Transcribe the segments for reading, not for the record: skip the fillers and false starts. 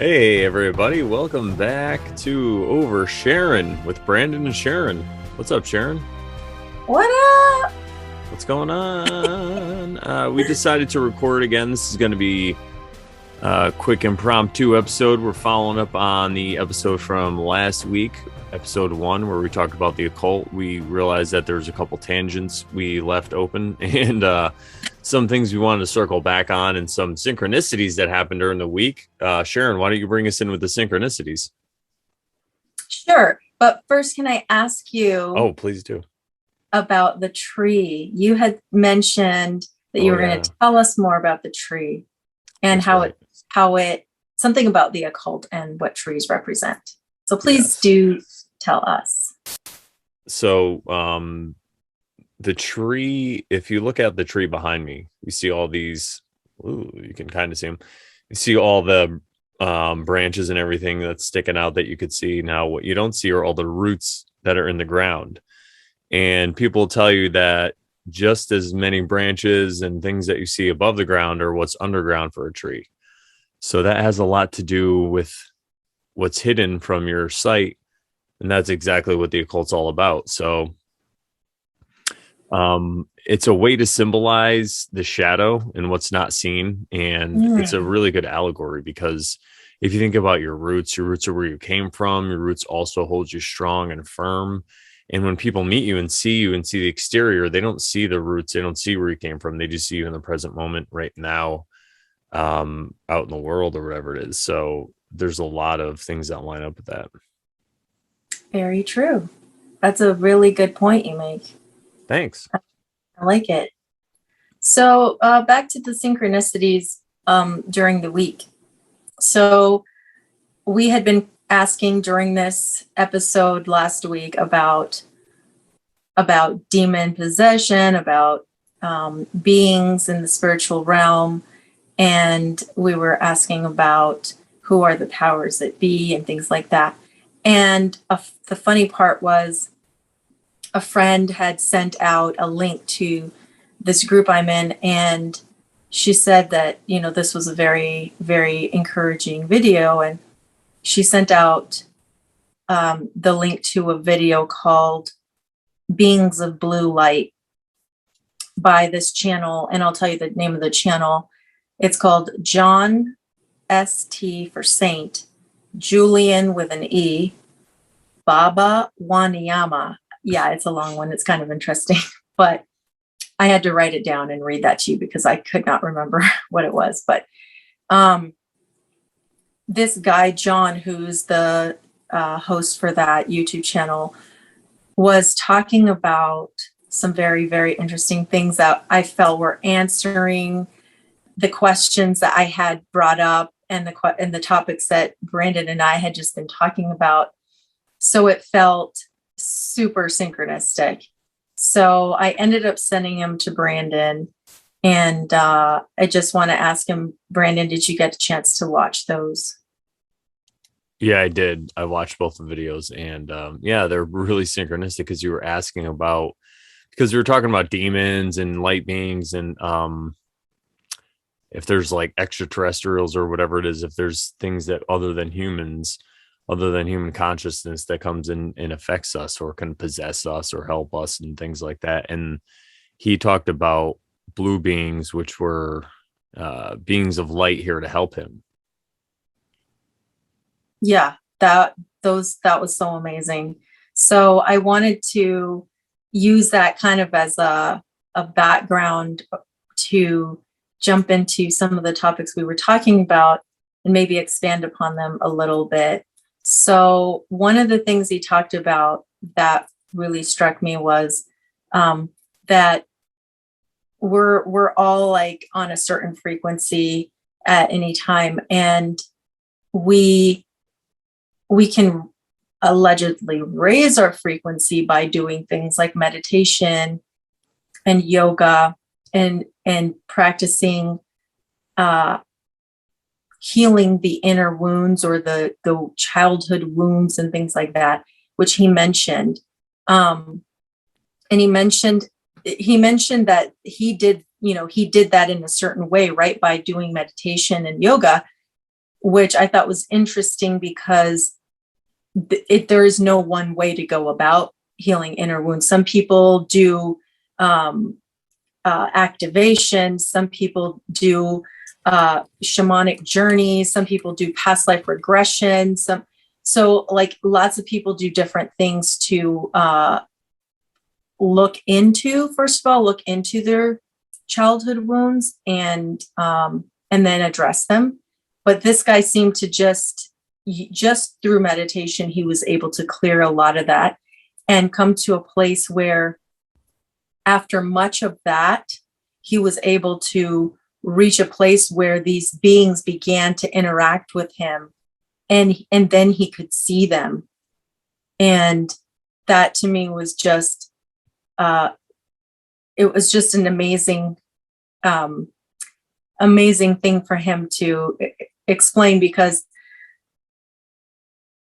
Hey everybody, welcome back to Over Sharon with Brandon and Sharon. What's up, Sharon? What up? What's going on? We decided to record again. This is going to be a quick impromptu episode. We're following up on the episode from last week, episode 1, where we talked about the occult. We realized that there's a couple tangents we left open and some things we wanted to circle back on and some synchronicities that happened during the week. Sharon, why don't you bring us in with the synchronicities? Sure. But first, can I ask you Oh, please do. about the tree? You had mentioned that you were going to tell us more about the tree and how it something about the occult and what trees represent. So please do tell us. So, the tree, if you look at the tree behind me, you see all these, you can kind of see them. You see all the branches and everything that's sticking out that you could see. Now, what you don't see are all the roots that are in the ground. And people tell you that just as many branches and things that you see above the ground are what's underground for a tree. So that has a lot to do with what's hidden from your sight. And that's exactly what the occult's all about. So it's a way to symbolize the shadow and what's not seen. And it's a really good allegory because if you think about your roots are where you came from. Your roots also hold you strong and firm. And when people meet you and see the exterior, they don't see the roots. They don't see where you came from. They just see you in the present moment right now, out in the world or whatever it is. So there's a lot of things that line up with that. Very true. That's a really good point you make. Thanks. I like it. So back to the synchronicities during the week. So we had been asking during this episode last week about demon possession, about beings in the spiritual realm, and we were asking about who are the powers that be and things like that. And the funny part was a friend had sent out a link to this group I'm in, and she said that, this was a very, very encouraging video. And she sent out the link to a video called Beings of Blue Light by this channel. And I'll tell you the name of the channel. It's called John St. for Saint, Julian with an E, Baba Waniyama. Yeah, it's a long one. It's kind of interesting, but I had to write it down and read that to you because I could not remember what it was. But this guy, John, who's the host for that YouTube channel, was talking about some very, very interesting things that I felt were answering the questions that I had brought up and the topics that Brandon and I had just been talking about. So it felt super synchronistic. So I ended up sending him to Brandon, and I just want to ask him, Brandon, did you get a chance to watch those? Yeah, I did. I watched both the videos, and they're really synchronistic because you were asking about, because we were talking about demons and light beings, and if there's like extraterrestrials or whatever it is, if there's things that other than human consciousness that comes in and affects us or can possess us or help us and things like that. And he talked about blue beings, which were beings of light here to help him. Yeah, that was so amazing. So I wanted to use that kind of as a background to jump into some of the topics we were talking about and maybe expand upon them a little bit. So one of the things he talked about that really struck me was that we're all like on a certain frequency at any time, and we can allegedly raise our frequency by doing things like meditation and yoga and practicing healing the inner wounds or the childhood wounds and things like that, which he mentioned. And he mentioned that he did that in a certain way, right? By doing meditation and yoga, which I thought was interesting because there is no one way to go about healing inner wounds. Some people do activation, some people do shamanic journeys, some people do past life regression, so like lots of people do different things to look into, first of all, look into their childhood wounds and then address them. But this guy seemed to just through meditation, he was able to clear a lot of that and come to a place where after much of that, he was able to reach a place where these beings began to interact with him, and then he could see them. And that to me was just it was just an amazing thing for him to explain, because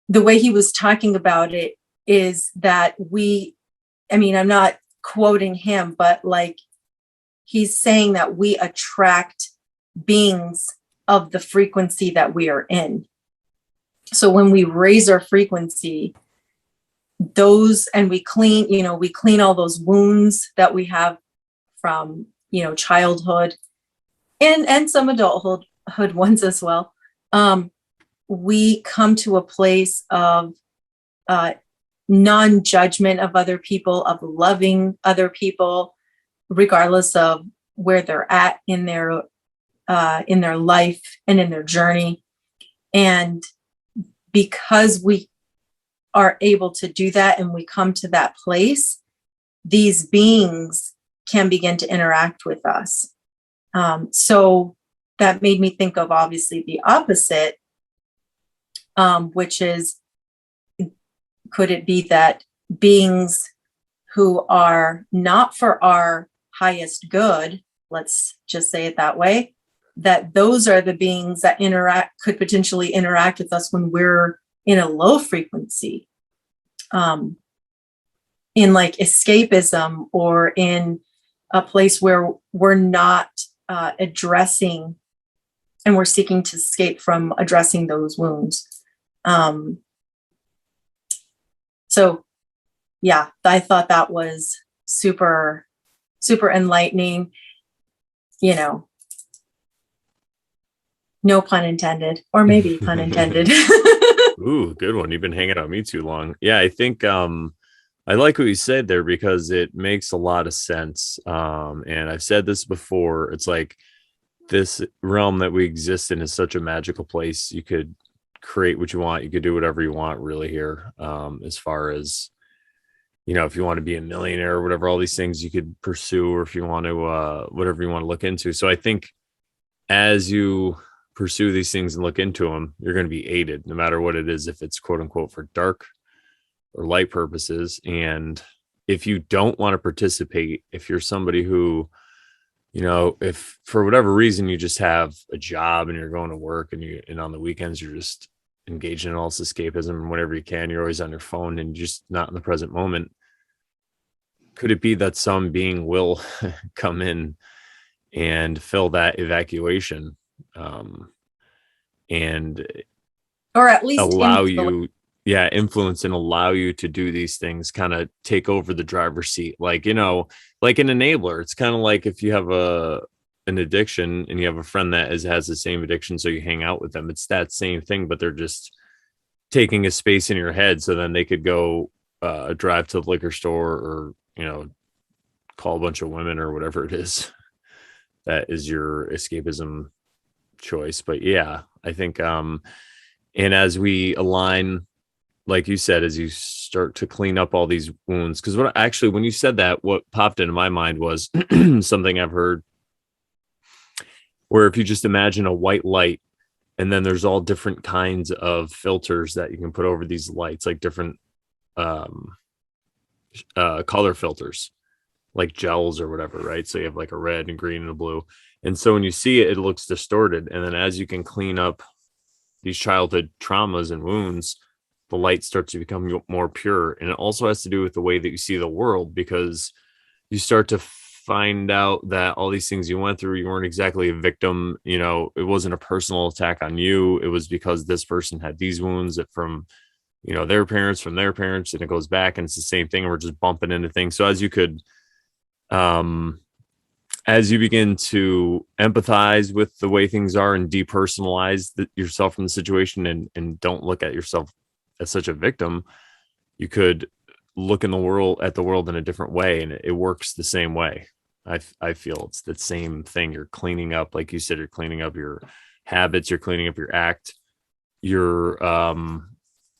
the way he was talking about it is that I'm not quoting him, but like he's saying that we attract beings of the frequency that we are in. So when we raise our frequency, and we clean all those wounds that we have from, childhood and some adulthood ones as well. We come to a place of non-judgment of other people, of loving other people, regardless of where they're at in their life and in their journey. And because we are able to do that and we come to that place, these beings can begin to interact with us. So that made me think of obviously the opposite, which is, could it be that beings who are not for our highest good, let's just say it that way, that those are the beings that could potentially interact with us when we're in a low frequency, in like escapism, or in a place where we're not addressing, and we're seeking to escape from addressing those wounds. So yeah, I thought that was super, super enlightening, no pun intended, or maybe pun intended. Ooh, good one. You've been hanging out with me too long. Yeah, I think I like what you said there, because it makes a lot of sense. And I've said this before. It's like this realm that we exist in is such a magical place. You could create what you want. You could do whatever you want really here. As far as, if you want to be a millionaire or whatever, all these things you could pursue, or if you want to, whatever you want to look into. So I think as you pursue these things and look into them, you're going to be aided no matter what it is, if it's quote unquote for dark or light purposes. And if you don't want to participate, if you're somebody who, if for whatever reason you just have a job and you're going to work, and on the weekends you're just engaged in all this escapism and whatever you can, you're always on your phone and just not in the present moment. Could it be that some being will come in and fill that evacuation, and or at least allow influence and allow you to do these things, kind of take over the driver's seat, like like an enabler. It's kind of like if you have an addiction and you have a friend that has the same addiction, so you hang out with them. It's that same thing, but they're just taking a space in your head, so then they could go drive to the liquor store, or call a bunch of women, or whatever it is that is your escapism choice. But yeah, I think and as we align, like you said, as you start to clean up all these wounds, because when you said that, what popped into my mind was something I've heard, where if you just imagine a white light, and then there's all different kinds of filters that you can put over these lights, like different color filters, like gels or whatever, right? So you have like a red and green and a blue. And so when you see it, it looks distorted. And then as you can clean up these childhood traumas and wounds, the light starts to become more pure. And it also has to do with the way that you see the world, because you start to find out that all these things you went through, you weren't exactly a victim. You know, it wasn't a personal attack on you. It was because this person had these wounds that from, you know, their parents, from their parents, and it goes back, and it's the same thing. And we're just bumping into things. So um, as you begin to empathize with the way things are and depersonalize yourself from the situation, and don't look at yourself as such a victim, you could look in the world at the world in a different way, and it works the same way. I feel it's the same thing. You're cleaning up, like you said, you're cleaning up your habits, you're cleaning up your act, you're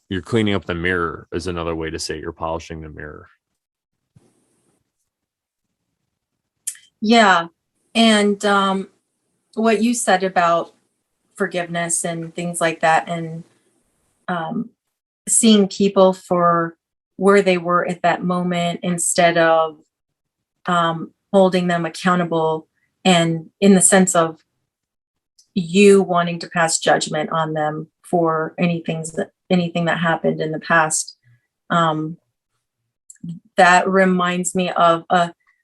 you're cleaning up the mirror is another way to say it. You're polishing the mirror. Yeah. And what you said about forgiveness and things like that, and um, seeing people for where they were at that moment instead of holding them accountable, and in the sense of you wanting to pass judgment on them for anything that happened in the past. Um, that reminds me of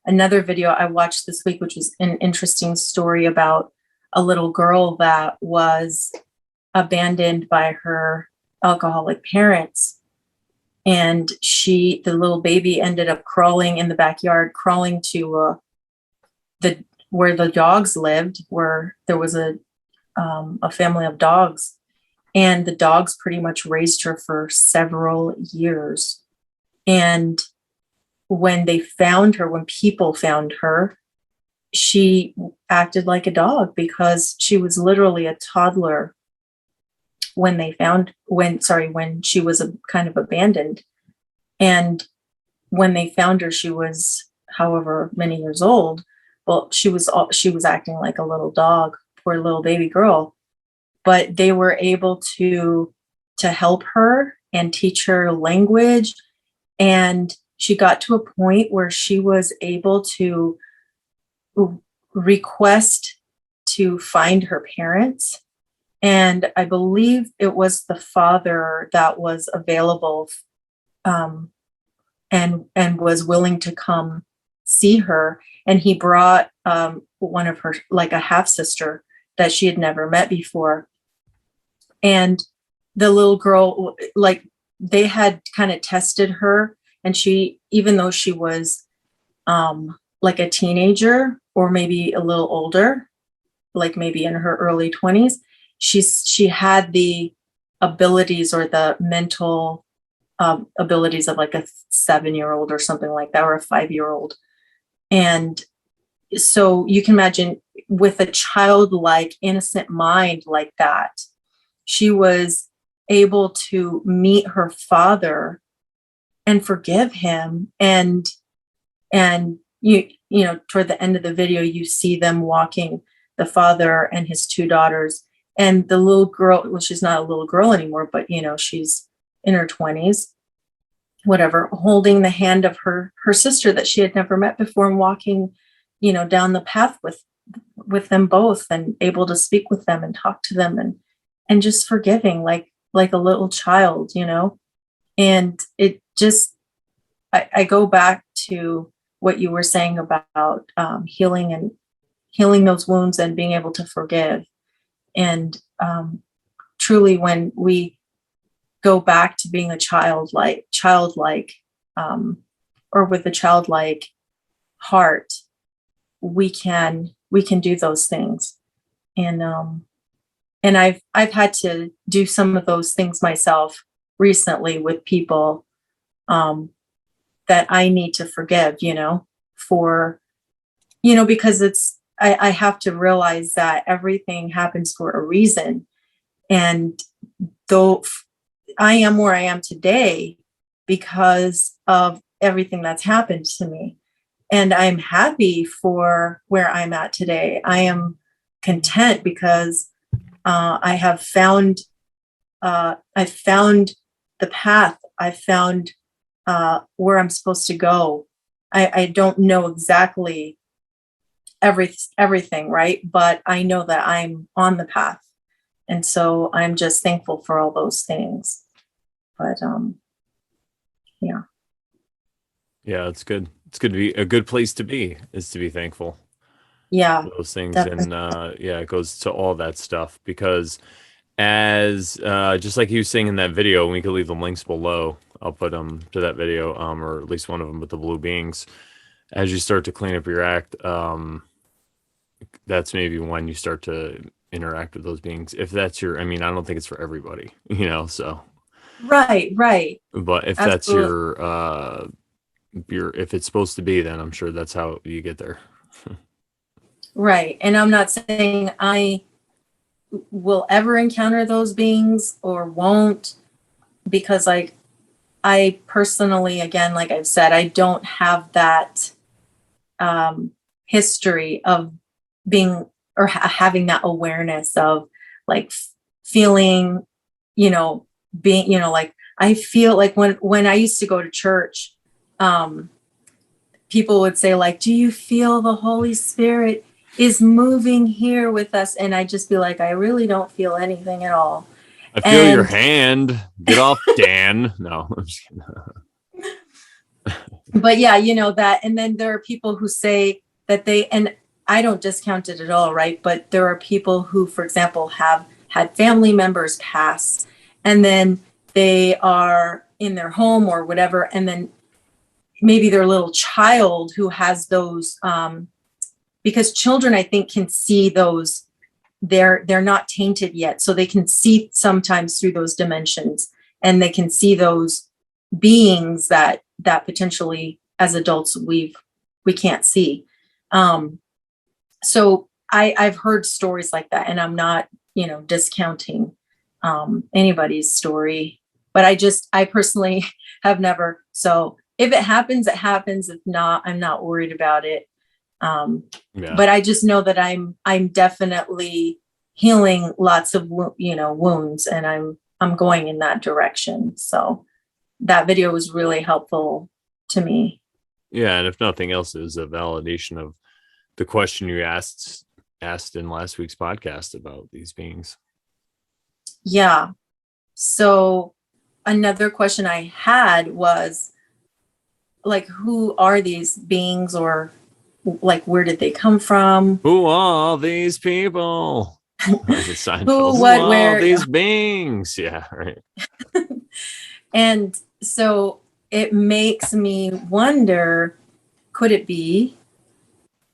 another video I watched this week, which was an interesting story about a little girl that was abandoned by her alcoholic parents. And the little baby ended up crawling in the backyard, crawling to where the dogs lived, where there was a family of dogs. And the dogs pretty much raised her for several years. And when people found her, she acted like a dog because she was literally a toddler when she was kind of abandoned. And when they found her, she was however many years old. Well, she was acting like a little dog, poor little baby girl. But they were able to help her and teach her language. And she got to a point where she was able to request to find her parents. And I believe it was the father that was available, and was willing to come see her. And he brought one of her, like a half sister that she had never met before. And the little girl, like, they had kind of tested her, and she, even though she was like a teenager or maybe a little older, like maybe in her early 20s, she had the abilities or the mental abilities of like a 7-year-old or something like that, or a 5-year-old. And so you can imagine, with a childlike, innocent mind like that, she was able to meet her father and forgive him. And you know, toward the end of the video, you see them walking, the father and his 2 daughters, and the little girl, well, she's not a little girl anymore, but you know, she's in her 20s, whatever, holding the hand of her sister that she had never met before, and walking, you know, down the path with them both, and able to speak with them and talk to them, and just forgiving like a little child, you know. And it just, I go back to what you were saying about healing those wounds and being able to forgive. And truly, when we go back to being a childlike, or with a childlike heart, we can do those things. And I've had to do some of those things myself recently with people that I need to forgive, you know, because I have to realize that everything happens for a reason. And though I am where I am today because of everything that's happened to me, and I'm happy for where I'm at today. I am content because I've found the path. I found where I'm supposed to go. I don't know exactly everything, right? But I know that I'm on the path. And so I'm just thankful for all those things. But yeah. Yeah, it's good. It's good to be a good place to be, is to be thankful Yeah, for those things. definitely. And yeah, it goes to all that stuff because as just like he was saying in that video, we could leave the links below. I'll put them to that video, or at least one of them with the blue beings. As you start to clean up your act, that's maybe when you start to interact with those beings. If that's your, I mean, I don't think it's for everybody, so, Right, right. but if that's Absolutely. if it's supposed to be, then I'm sure that's how you get there. Right. And I'm not saying I will ever encounter those beings or won't, because like I personally, again, like I've said, I don't have that history of being or having that awareness of like feeling, you know, being, like I feel like when I used to go to church, um, people would say like, "Do you feel the Holy Spirit is moving here with us?" And I just be like, "I really don't feel anything at all." I feel your And hand. Get off, Dan. No, I'm just kidding. but yeah, that. And then there are people who say that and I don't discount it at all, right? But there are people who, for example, have had family members pass, and then they are in their home or whatever, and then maybe their little child who has those, because children, I think, can see those. They're not tainted yet, so they can see sometimes through those dimensions, and they can see those beings that potentially as adults we can't see. So I've heard stories like that, and I'm not discounting anybody's story, but I personally have never. So if it happens, it happens. If not, I'm not worried about it. um, Yeah. but I just know that I'm definitely healing lots of wounds, and I'm going in that direction. So that video was really helpful to me. Yeah. And if nothing else, is a validation of the question you asked in last week's podcast about these beings. Yeah. So another question I had was like, who are these beings, or like where did they come from? Who are these people? Is it Seinfeld? Who, Who what, are where? these beings? Yeah, right. And so it makes me wonder, could it be,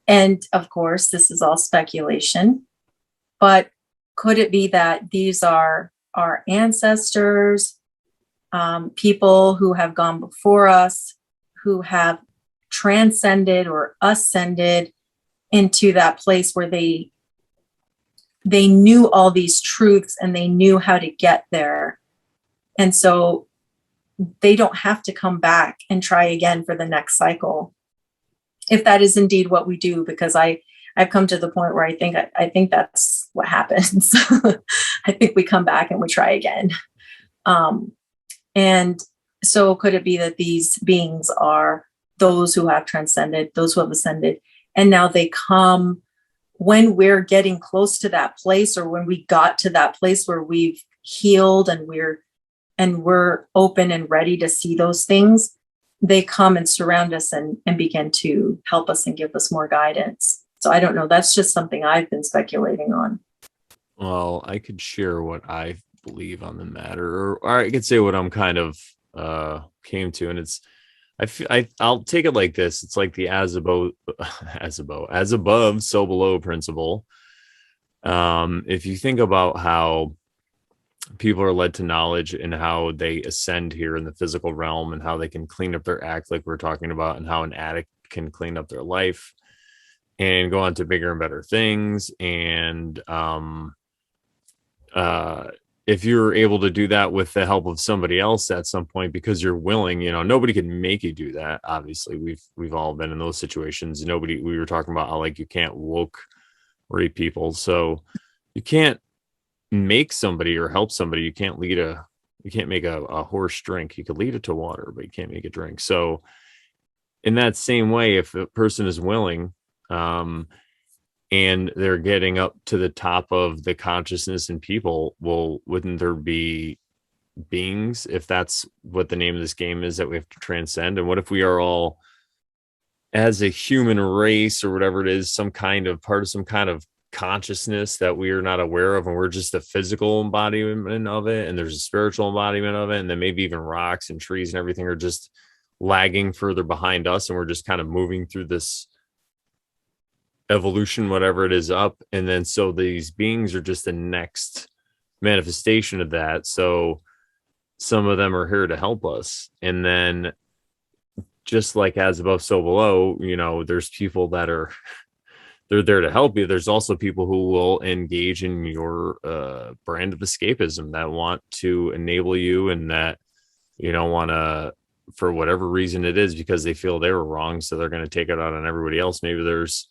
and of course this is all speculation, but could it be that these are our ancestors, people who have gone before us, who have transcended or ascended into that place where they knew all these truths and they knew how to get there, and so they don't have to come back and try again for the next cycle, if that is indeed what we do, because I've come to the point where I think that's what happens. I think we come back and we try again. um, and so could it be that these beings are those who have transcended, those who have ascended, and now they come when we're getting close to that place, or when we got to that place where we've healed and we're open and ready to see those things, they come and surround us and begin to help us and give us more guidance. So I don't know. That's just something I've been speculating on. Well, I could share what I believe on the matter, or I could say what I'm kind of came to, and it's I'll take it like this. It's like the as above, as above, so below principle. If you think about how people are led to knowledge and how they ascend here in the physical realm and how they can clean up their act, like we're talking about, and how an addict can clean up their life and go on to bigger and better things. And if you're able to do that with the help of somebody else at some point, because you're willing, nobody can make you do that. Obviously, we've all been in those situations. We were talking about how like you can't woke rape people, so you can't make somebody or help somebody. You can't make a horse drink. You could lead it to water, but you can't make it drink. So in that same way, if a person is willing, and they're getting up to the top of the consciousness in people, well, wouldn't there be beings, if that's what the name of this game is that we have to transcend? And what if we are all, as a human race or whatever it is, some kind of part of some kind of consciousness that we are not aware of, and we're just a physical embodiment of it, and there's a spiritual embodiment of it, and then maybe even rocks and trees and everything are just lagging further behind us, and we're just kind of moving through this evolution, whatever it is, up. And then so these beings are just the next manifestation of that. So some of them are here to help us. And then just like as above, so below, there's people that are they're there to help you. There's also people who will engage in your brand of escapism, that want to enable you, and that want to, for whatever reason it is, because they feel they were wrong, so they're going to take it out on everybody else. Maybe there's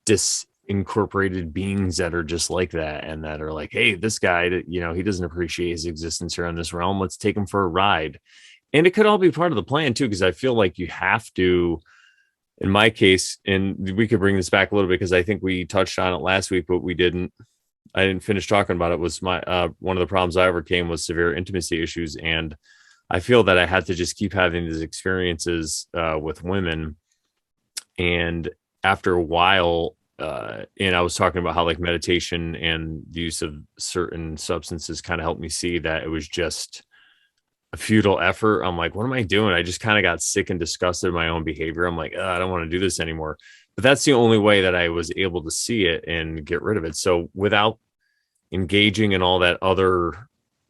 disincorporated beings that are just like that, and that are like, hey, this guy, he doesn't appreciate his existence here on this realm, let's take him for a ride. And it could all be part of the plan too, because I feel like you have to, in my case, and we could bring this back a little bit because I think we touched on it last week, but I didn't finish talking about it, was my one of the problems I overcame was severe intimacy issues. And I feel that I had to just keep having these experiences with women. And after a while, and I was talking about how like meditation and the use of certain substances kind of helped me see that it was just a futile effort. I'm like, what am I doing? I just kind of got sick and disgusted with my own behavior. I'm like, I don't want to do this anymore. But that's the only way that I was able to see it and get rid of it. So without engaging in all that other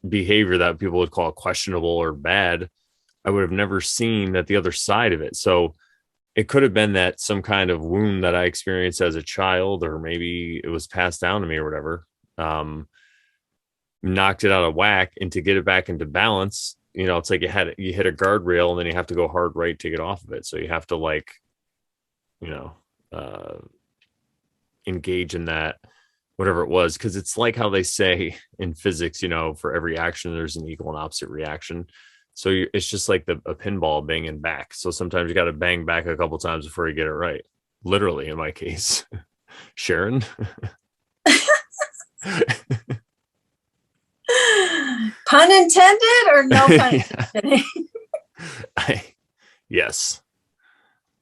behavior that people would call questionable or bad, I would have never seen that the other side of it. So it could have been that some kind of wound that I experienced as a child, or maybe it was passed down to me or whatever, knocked it out of whack. And to get it back into balance, it's like you hit a guardrail, and then you have to go hard right to get off of it. So you have to like, you know, uh, engage in that, whatever it was. Cause it's like how they say in physics, for every action, there's an equal and opposite reaction. So it's just like a pinball banging back. So sometimes you got to bang back a couple times before you get it right. Literally, in my case. Sharon. Pun intended or no pun intended? Yes,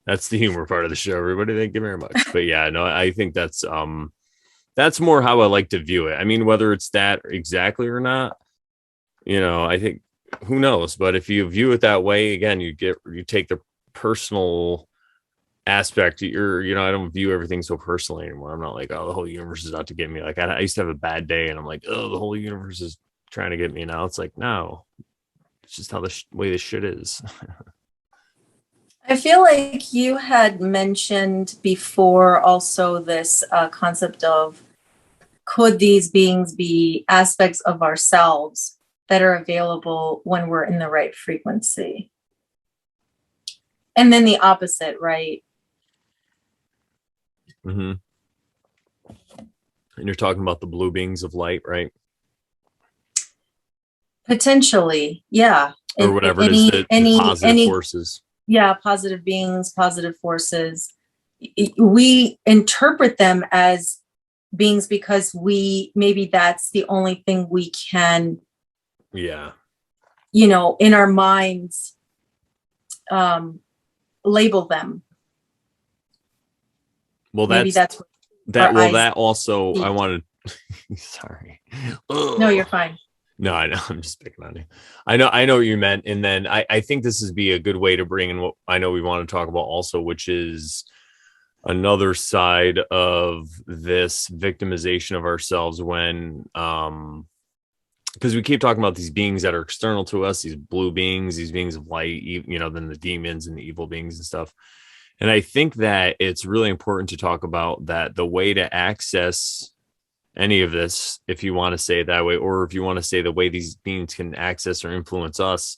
that's the humor part of the show, everybody. Thank you very much. But yeah, no, I think that's more how I like to view it. I mean, whether it's that exactly or not, I think, who knows? But if you view it that way, again, you take the personal aspect. I don't view everything so personally anymore. I'm not like, oh, the whole universe is out to get me. Like I used to have a bad day, and I'm like, oh, the whole universe is trying to get me. Now it's like, no, it's just how the way this shit is. I feel like you had mentioned before also this concept of, could these beings be aspects of ourselves that are available when we're in the right frequency? And then the opposite, right? Mm-hmm. And you're talking about the blue beings of light, right? Potentially, yeah. Or whatever it is, the positive forces. Yeah, positive beings, positive forces. We interpret them as beings because maybe that's the only thing we can, yeah, in our minds, label them. Well, maybe that's that also I wanted. Sorry. No, you're fine. No, I know. I'm just picking on you. I know what you meant. And then I think this would be a good way to bring in what I know we want to talk about also, which is another side of this victimization of ourselves when, because we keep talking about these beings that are external to us, these blue beings, these beings of light, then the demons and the evil beings and stuff. And I think that it's really important to talk about that the way to access any of this, if you want to say it that way, or if you want to say the way these beings can access or influence us,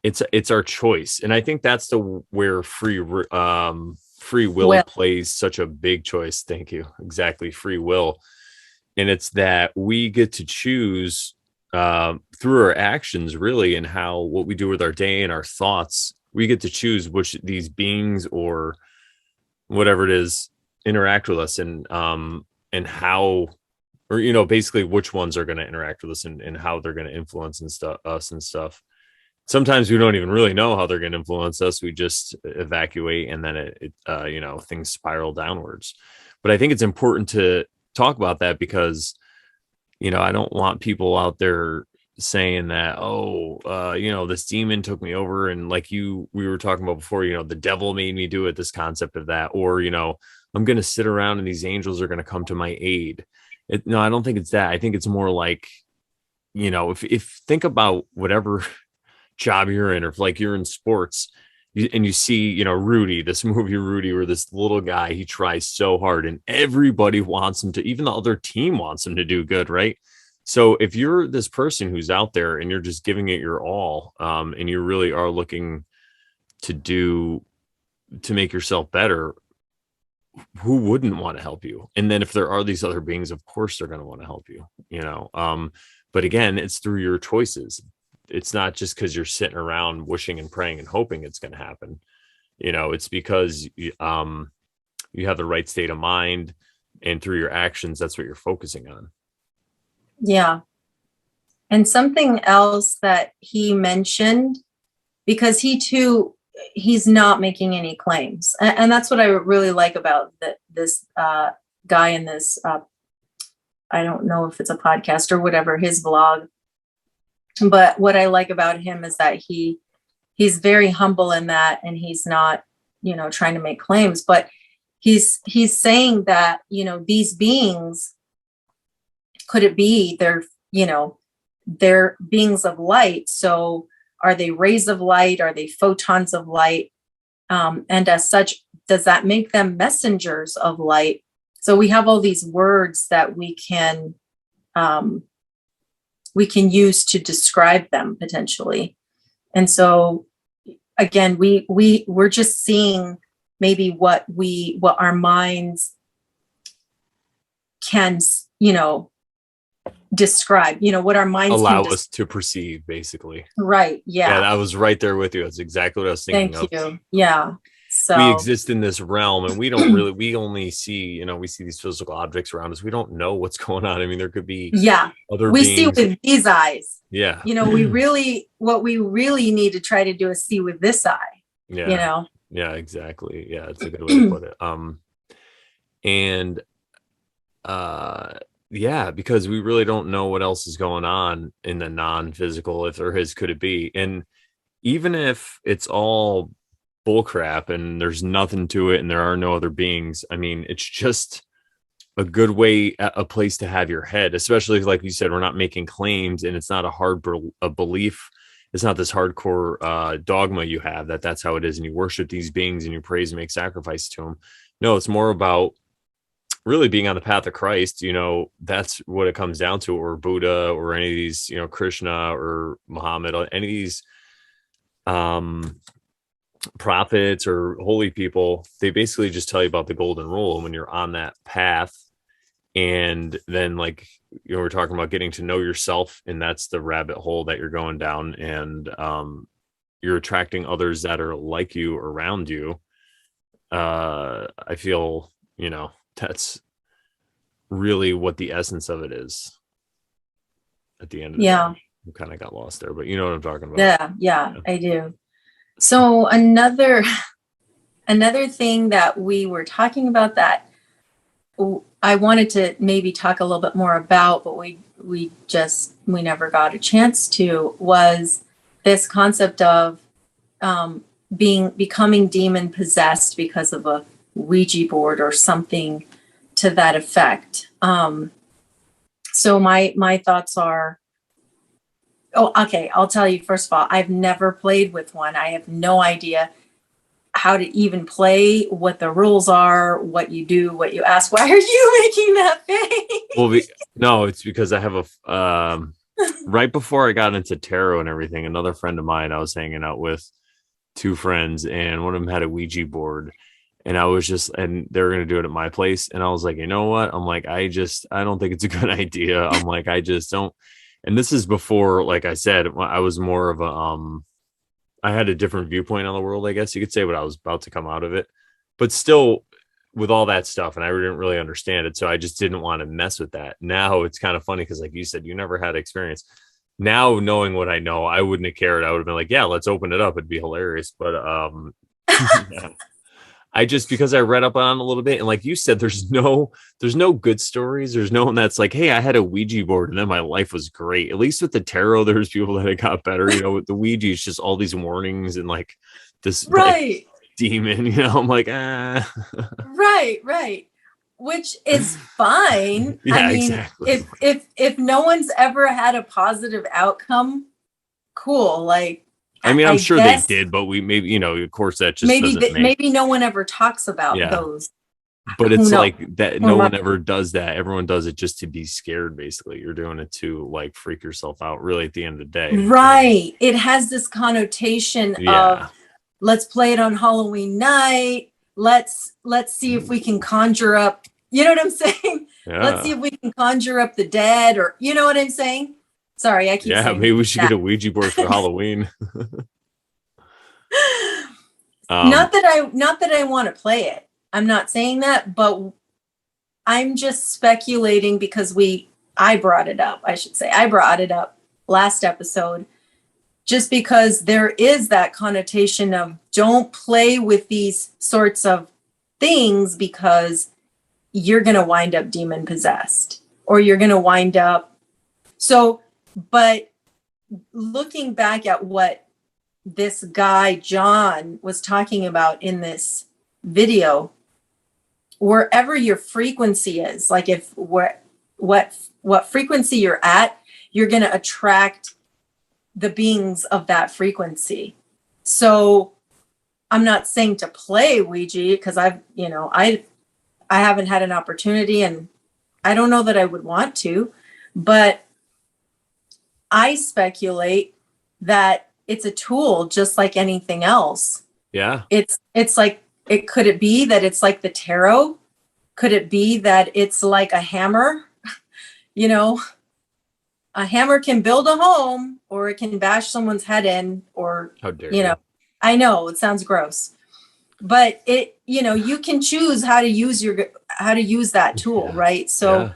it's our choice. And I think that's where free will plays such a big choice. Thank you. Exactly. Free will. And it's that we get to choose through our actions, really, and what we do with our day and our thoughts. We get to choose which these beings or whatever it is interact with us, and how or basically which ones are going to interact with us, and how they're going to influence and stuff us and stuff. Sometimes we don't even really know how they're going to influence us. We just evacuate, and then things spiral downwards. But I think it's important to talk about that, because I don't want people out there saying that, oh, this demon took me over, and like we were talking about before, the devil made me do it, this concept of that, or I'm going to sit around and these angels are going to come to my aid. No, I don't think it's that. I think it's more like, if think about whatever job you're in, or if like you're in sports, and you see, Rudy, this movie Rudy, where this little guy, he tries so hard and everybody wants him to, even the other team wants him to do good, right? So if you're this person who's out there and you're just giving it your all, and you really are looking to make yourself better, who wouldn't want to help you? And then if there are these other beings, of course they're going to want to help you, but again, it's through your choices. It's not just because you're sitting around wishing and praying and hoping it's going to happen. It's because you have the right state of mind, and through your actions, that's what you're focusing on. Yeah. And something else that he mentioned, because he's not making any claims. And that's what I really like about this guy in this, I don't know if it's a podcast or whatever, his blog. But what I like about him is that he's very humble in that, and he's not, trying to make claims, but he's saying that, these beings, could it be they're beings of light? So are they rays of light? Are they photons of light? And as such, does that make them messengers of light? So we have all these words that we can use to describe them potentially. And so again, we're just seeing maybe what our minds can, describe, what our minds allow us to perceive, basically. Right. Yeah. I was right there with you. That's exactly what I was thinking of. Thank you. Yeah. So we exist in this realm, and we don't really, we only see, we see these physical objects around us. We don't know what's going on. I mean, there could be other we beings. see with these eyes. Yeah. What we really need to try to do is see with this eye. Yeah. Yeah, exactly. Yeah, it's a good way to put it. Because we really don't know what else is going on in the non-physical, if there is, could it be? And even if it's all bullcrap and there's nothing to it and there are no other beings, I mean, it's just a good way, a place to have your head, especially like you said, we're not making claims, and it's not a belief. It's not this hardcore dogma you have that's how it is, and you worship these beings and you praise and make sacrifice to them. No, it's more about really being on the path of Christ. That's what it comes down to, or Buddha, or any of these, Krishna or Muhammad, any of these prophets or holy people. They basically just tell you about the golden rule, and when you're on that path, and then like we're talking about getting to know yourself, and that's the rabbit hole that you're going down, and you're attracting others that are like you around you. I feel that's really what the essence of it is at the end of the day. I kind of got lost there, but you know what I'm talking about. Yeah, I do. So another thing that we were talking about that I wanted to maybe talk a little bit more about, but we never got a chance to, was this concept of becoming demon possessed because of a Ouija board or something to that effect. So my thoughts are, okay, I'll tell you, first of all, I've never played with one. I have no idea how to even play, what the rules are, what you do, what you ask. Why are you making that face? Well, no, it's because I have right before I got into tarot and everything, another friend of mine, I was hanging out with two friends, and one of them had a Ouija board, and I was just, and they were going to do it at my place. And I was like, you know what? I'm like, I don't think it's a good idea. I'm like, I just don't. And this is before, like I said, I was more of a, I had a different viewpoint on the world, I guess you could say, but I was about to come out of it. But still, with all that stuff, and I didn't really understand it, so I just didn't want to mess with that. Now it's kind of funny because, like you said, you never had experience. Now knowing what I know, I wouldn't have cared. I would have been like, yeah, let's open it up. It'd be hilarious. But yeah. I just, because I read up on it a little bit, and like you said, there's no good stories. There's no one that's like, hey, I had a Ouija board and then my life was great. At least with the tarot, there's people that it got better. With the Ouija, it's just all these warnings and like this Right. like demon. I'm like, ah. Right. Which is fine. Yeah, I mean, exactly. if no one's ever had a positive outcome, cool. Like, I mean, I'm I sure they guess did, but we maybe, of course, that just doesn't make. maybe no one ever talks about Yeah. those. But Who it's knows? like that. No one ever does that. Everyone does it just to be scared. Basically, you're doing it to like freak yourself out. Really, at the end of the day, Right. It has this connotation Yeah. of let's play it on Halloween night. Let's see if we can conjure up, you know what I'm saying? Yeah. Let's see if we can conjure up the dead, or you know what I'm saying? Sorry, I keep saying Maybe we should get a Ouija board for Halloween. Not that I want to play it. I'm not saying that, but I'm just speculating because I brought it up. I should say I brought it up last episode, just because there is that connotation of don't play with these sorts of things because you're going to wind up demon possessed, or you're going to wind up. So, but looking back at what this guy, John, was talking about in this video, wherever your frequency is, like if what frequency you're at, you're going to attract the beings of that frequency. So I'm not saying to play Ouija because I haven't had an opportunity, and I don't know that I would want to, but I speculate that it's a tool just like anything else. Yeah. It's like, could it be that it's like the tarot? Could it be that it's like a hammer? A hammer can build a home, or it can bash someone's head in, or, How dare you? I know it sounds gross, but you can choose how to use that tool, right? So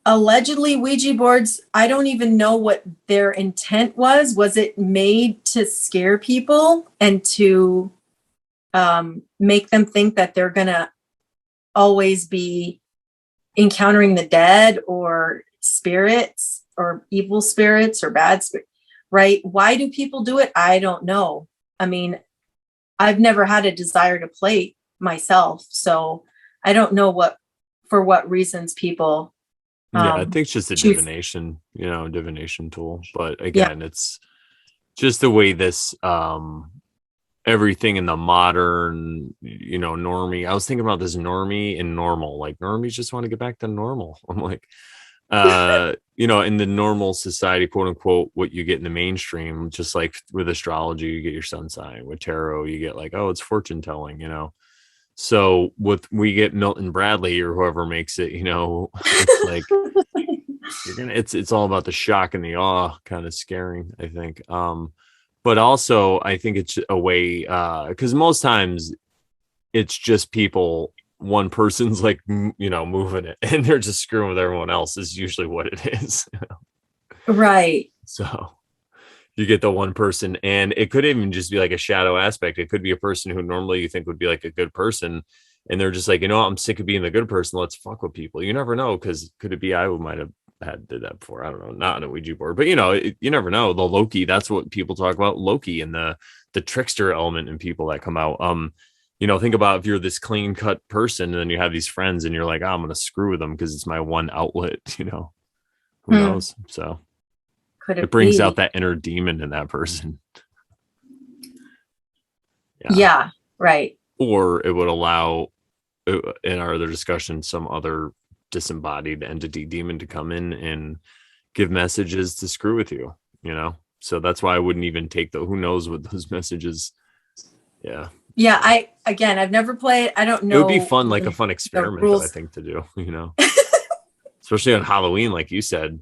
allegedly Ouija boards, I don't even know what their intent was. Was it made to scare people and to make them think that they're going to always be encountering the dead or spirits or evil spirits or bad spirits, right? Why do people do it? I don't know. I mean, I've never had a desire to play myself, so I don't know for what reasons people I think it's just a divination tool. But again, it's just the way this everything in the modern, normie. I was thinking about this normie and normal. Like normies just want to get back to normal. I'm like, in the normal society, quote unquote, what you get in the mainstream, just like with astrology, you get your sun sign. With tarot, you get like, oh, it's fortune telling, So we get Milton Bradley or whoever makes it, it's like it's all about the shock and the awe, kind of scaring, I think. But also I think it's a way, because most times it's just people, one person's like, moving it and they're just screwing with everyone else is usually what it is. Right. So you get the one person, and it could even just be like a shadow aspect. It could be a person who normally you think would be like a good person, and they're just like, I'm sick of being the good person. Let's fuck with people. You never know, because could it be I might have did that before? I don't know, not on a Ouija board, but you never know. The Loki, that's what people talk about, Loki, and the trickster element in people that come out. Think about if you're this clean cut person and then you have these friends and you're like, I'm gonna screw with them because it's my one outlet. Who knows? So it brings out that inner demon in that person. Yeah, right. Or it would allow, in our other discussion, some other disembodied entity demon to come in and give messages to screw with you, So that's why I wouldn't even take who knows what those messages. Yeah. I've never played. I don't know. It would be fun, like a fun experiment, though, I think, to do, especially on Halloween, like you said.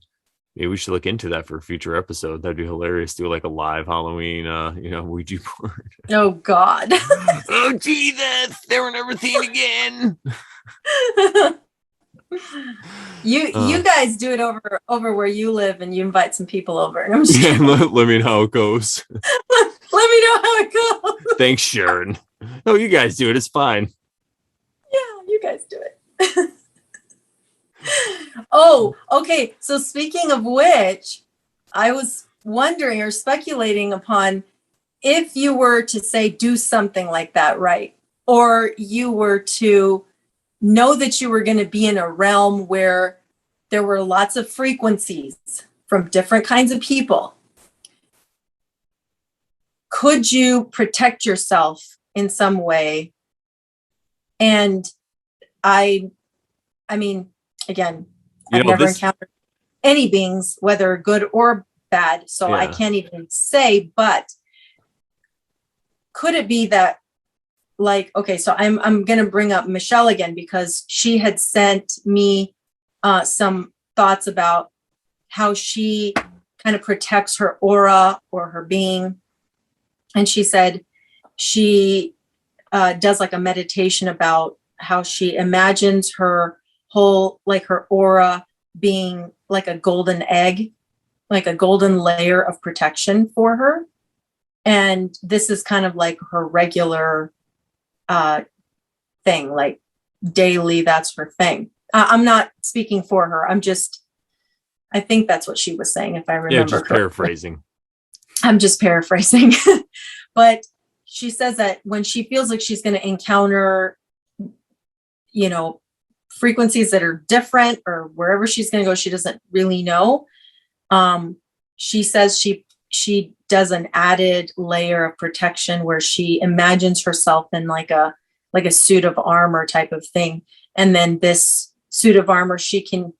Maybe we should look into that for a future episode. That'd be hilarious. Do like a live Halloween, Ouija board. Oh God. Oh Jesus, they were never seen again. You guys do it over where you live, and you invite some people over. And I'm just Yeah, let me know how it goes. let me know how it goes. Thanks, Sharon. No, you guys do it. It's fine. Yeah, you guys do it. Oh, okay. So speaking of which, I was wondering or speculating upon if you were to say do something like that, right? Or you were to know that you were going to be in a realm where there were lots of frequencies from different kinds of people. Could you protect yourself in some way? And I mean, again, I've never encountered any beings, whether good or bad, so I can't even say, but could it be that, like, okay, so I'm going to bring up Michelle again, because she had sent me some thoughts about how she kind of protects her aura or her being. And she said she does like a meditation about how she imagines her whole, like her aura being like a golden egg, like a golden layer of protection for her. And this is kind of like her regular thing, like daily, that's her thing. I'm not speaking for her. I think that's what she was saying, if I remember. Yeah, just paraphrasing. I'm just paraphrasing. But she says that when she feels like she's going to encounter, frequencies that are different, or wherever she's going to go, she doesn't really know. She says she does an added layer of protection where she imagines herself in like a suit of armor type of thing. And then this suit of armor, she can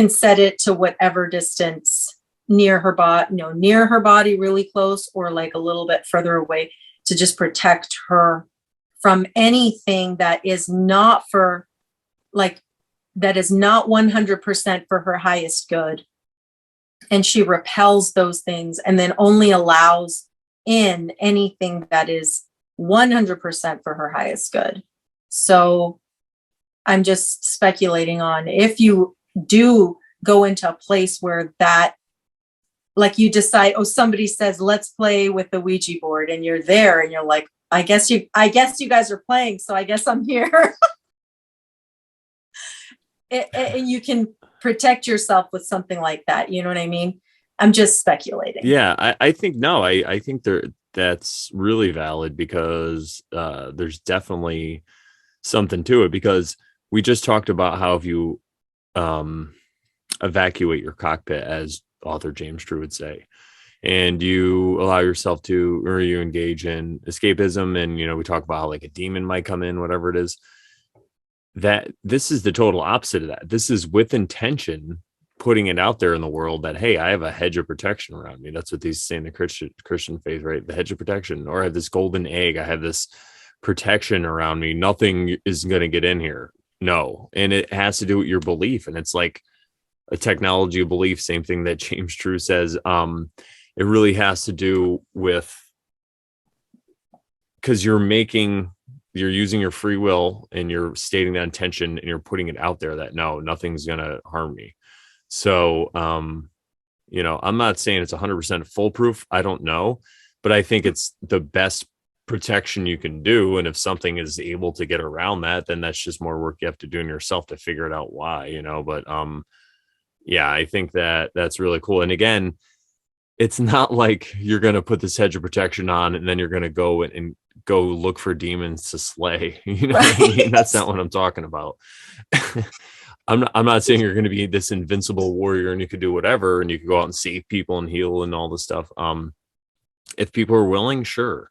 set it to whatever distance near her body, really close, or like a little bit further away, to just protect her from anything that is not 100% for her highest good. And she repels those things and then only allows in anything that is 100% for her highest good. So I'm just speculating on, if you do go into a place where that, like, you decide, somebody says, let's play with the Ouija board, and you're there and you're like, I guess you guys are playing, so I guess I'm here. And you can protect yourself with something like that. You know what I mean? I'm just speculating. Yeah, I think that's really valid, because there's definitely something to it, because we just talked about how if you evacuate your cockpit, as author James True would say, and you allow yourself to, or you engage in escapism, and we talk about how like a demon might come in, whatever it is, that this is the total opposite of that. This is with intention, putting it out there in the world that, hey, I have a hedge of protection around me. That's what they say in the Christian faith, right? The hedge of protection. Or I have this golden egg. I have this protection around me. Nothing is going to get in here. No. And it has to do with your belief. And it's like a technology of belief. Same thing that James True says. It really has to do with, because you're using your free will, and you're stating that intention, and you're putting it out there that no, nothing's going to harm me. So, I'm not saying it's 100% foolproof. I don't know, but I think it's the best protection you can do. And if something is able to get around that, then that's just more work you have to do in yourself to figure it out why, but, yeah, I think that's really cool. And again, it's not like you're going to put this hedge of protection on and then you're going to go and go look for demons to slay. You know what I mean? That's not what I'm talking about. I'm not saying you're going to be this invincible warrior and you could do whatever and you could go out and save people and heal and all this stuff. If people are willing, sure.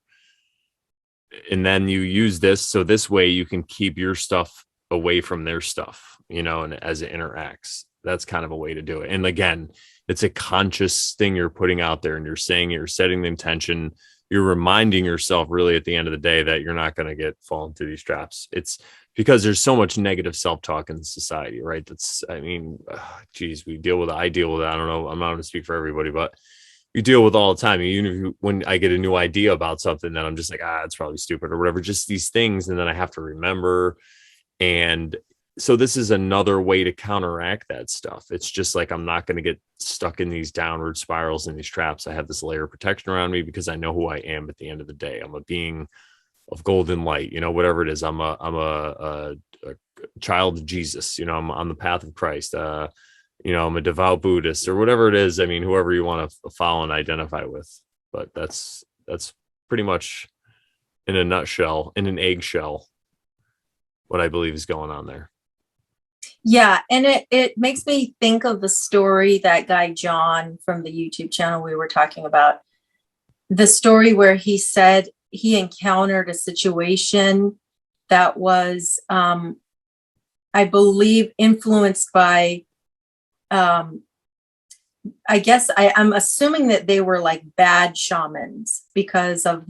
And then you use this, so this way you can keep your stuff away from their stuff, and as it interacts, that's kind of a way to do it. And again, it's a conscious thing you're putting out there, and you're setting the intention. You're reminding yourself really at the end of the day that you're not going to fall into these traps. It's because there's so much negative self-talk in society, right? That's, I mean, geez, I deal with it. I don't know, I'm not going to speak for everybody, but you deal with all the time. Even if when I get a new idea about something, then I'm just like, it's probably stupid or whatever, just these things. And then I have to remember. And so this is another way to counteract that stuff. It's just like, I'm not going to get stuck in these downward spirals and these traps. I have this layer of protection around me because I know who I am at the end of the day. I'm a being of golden light, whatever it is. I'm a child of Jesus, I'm on the path of Christ. I'm a devout Buddhist or whatever it is. I mean, whoever you want to follow and identify with, but that's pretty much in a nutshell, in an eggshell, what I believe is going on there. Yeah, and it makes me think of the story, that guy John from the YouTube channel we were talking about, the story where he said he encountered a situation that was, I believe, influenced by, I guess I'm assuming that they were like bad shamans because of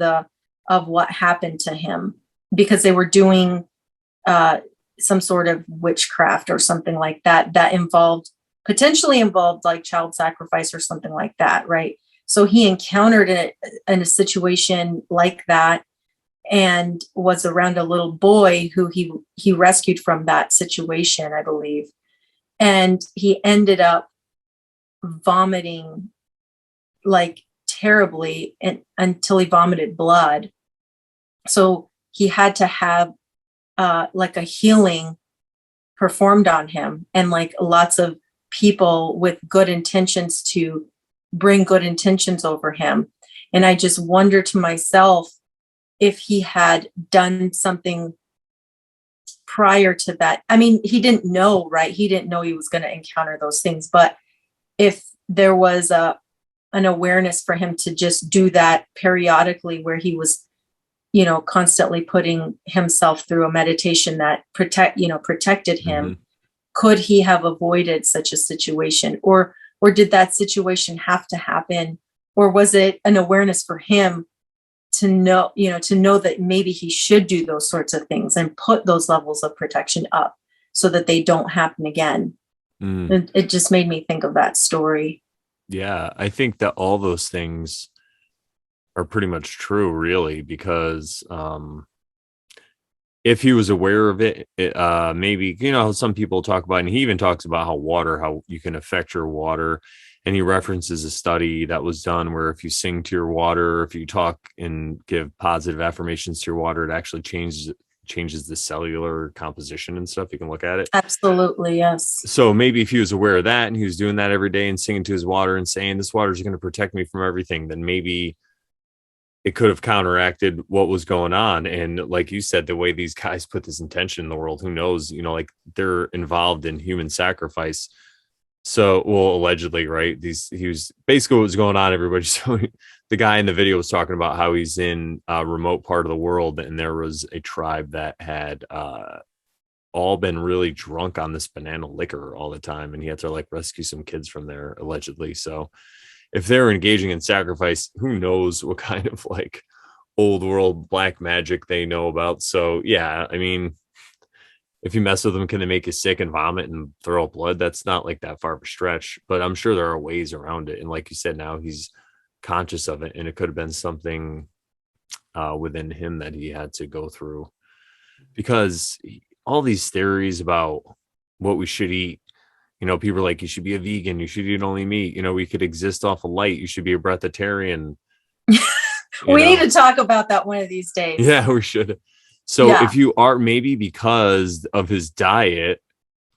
what happened to him, because they were doing some sort of witchcraft or something like that potentially involved like child sacrifice or something like that, right? So he encountered it in a situation like that and was around a little boy who he rescued from that situation, I believe. And he ended up vomiting like terribly until he vomited blood. So he had to have like a healing performed on him, and like lots of people with good intentions to bring good intentions over him. And I just wonder to myself, if he had done something prior to that. I mean, he didn't know, right? He didn't know he was going to encounter those things. But if there was an awareness for him to just do that periodically, where he was, constantly putting himself through a meditation that protected him, Mm-hmm. could he have avoided such a situation? Or did that situation have to happen? Or was it an awareness for him to know that maybe he should do those sorts of things and put those levels of protection up so that they don't happen again? And it just made me think of that story. Yeah, I think that all those things are pretty much true, really, because if he was aware of it, maybe, some people talk about, and he even talks about how you can affect your water. And he references a study that was done where if you sing to your water, if you talk and give positive affirmations to your water, it actually changes the cellular composition and stuff. You can look at it. Absolutely, yes. So maybe if he was aware of that and he was doing that every day and singing to his water and saying, this water is going to protect me from everything, then maybe it could have counteracted what was going on. And like you said, the way these guys put this intention in the world, who knows, like they're involved in human sacrifice. So, well, allegedly, right? He was basically what was going on, everybody. So the guy in the video was talking about how he's in a remote part of the world, and there was a tribe that had all been really drunk on this banana liquor all the time, and he had to like rescue some kids from there, allegedly. So if they're engaging in sacrifice, who knows what kind of like old world black magic they know about. So yeah, I mean, if you mess with them, can they make you sick and vomit and throw up blood? That's not like that far of a stretch, but I'm sure there are ways around it. And like you said, now he's conscious of it, and it could have been something within him that he had to go through, because all these theories about what we should eat, people are like, you should be a vegan, you should eat only meat, we could exist off of light, you should be a breatharian. We need to talk about that one of these days. Yeah, we should. So if you are, maybe because of his diet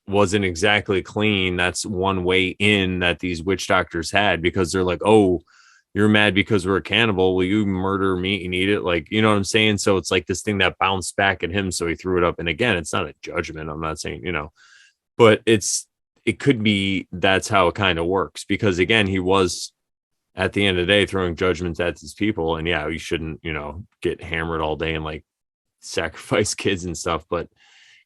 wasn't exactly clean, that's one way in that these witch doctors had, because they're like, oh, you're mad because we're a cannibal, will you murder meat and eat it? Like, you know what I'm saying? So it's like this thing that bounced back at him, so he threw it up. And again, it's not a judgment, I'm not saying, but it could be that's how it kind of works, because again, he was at the end of the day throwing judgments at his people. And yeah, you shouldn't, get hammered all day and like sacrifice kids and stuff, but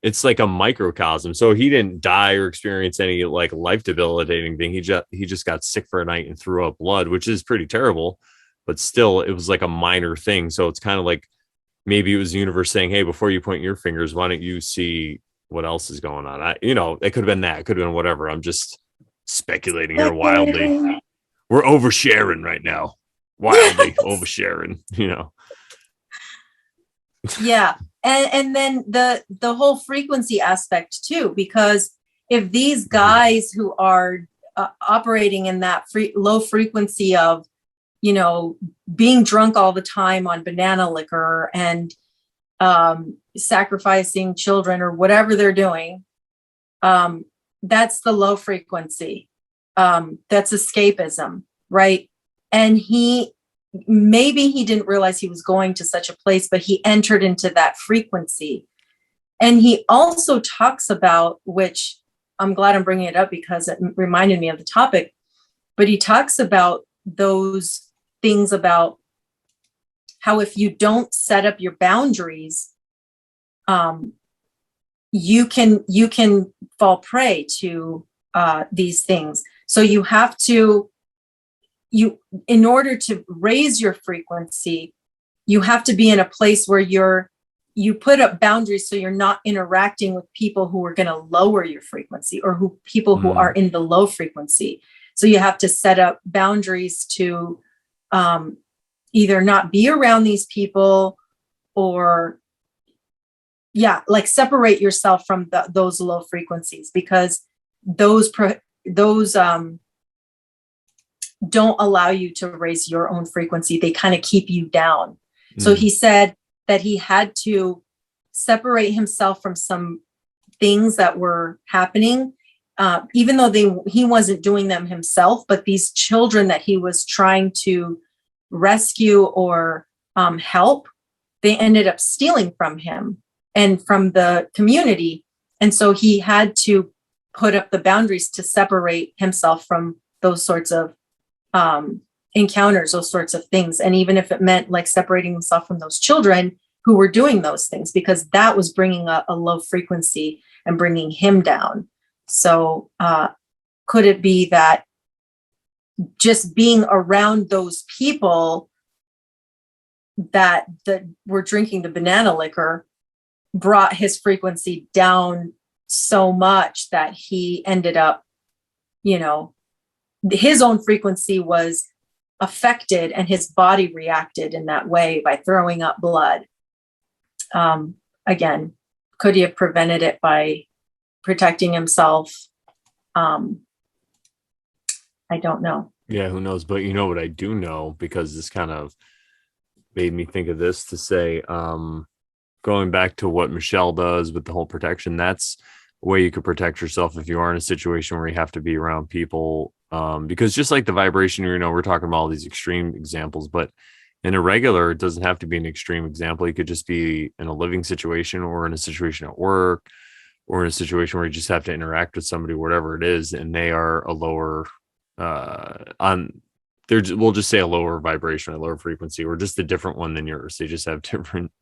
it's like a microcosm. So he didn't die or experience any like life debilitating thing. He just got sick for a night and threw up blood, which is pretty terrible, but still it was like a minor thing. So it's kind of like maybe it was the universe saying, hey, before you point your fingers, why don't you see what else is going on? It could have been that. It could have been whatever. I'm just speculating here wildly. Speculating. We're oversharing right now. Wildly oversharing. Yeah. And then the whole frequency aspect too, because if these guys who are operating in that low frequency of, being drunk all the time on banana liquor and sacrificing children or whatever they're doing, that's the low frequency. That's escapism, right? And maybe he didn't realize he was going to such a place, but he entered into that frequency. And he also talks about, which I'm glad I'm bringing it up because it reminded me of the topic, but he talks about those things about how if you don't set up your boundaries, you can fall prey to these things. So you have to, in order to raise your frequency, you have to be in a place where you put up boundaries so you're not interacting with people who are going to lower your frequency or people who are in the low frequency. So you have to set up boundaries to either not be around these people or like separate yourself from those low frequencies, because those don't allow you to raise your own frequency. They kind of keep you down. So he said that he had to separate himself from some things that were happening, even though he wasn't doing them himself, but these children that he was trying to rescue or help, they ended up stealing from him and from the community. And so he had to put up the boundaries to separate himself from those sorts of encounters, those sorts of things. And even if it meant like separating himself from those children who were doing those things, because that was bringing a low frequency and bringing him down. So could it be that just being around those people that were drinking the banana liquor brought his frequency down so much that he ended up, his own frequency was affected and his body reacted in that way by throwing up blood. Again, could he have prevented it by protecting himself? I don't know. Yeah, who knows? But you know what I do know, because this kind of made me think of this, to say, going back to what Michelle does with the whole protection, that's a way you could protect yourself if you are in a situation where you have to be around people. Because just like the vibration, we're talking about all these extreme examples, but in a regular, it doesn't have to be an extreme example. You could just be in a living situation or in a situation at work or in a situation where you just have to interact with somebody, whatever it is, and they are a lower we'll just say a lower vibration, a lower frequency, or just a different one than yours. They just have different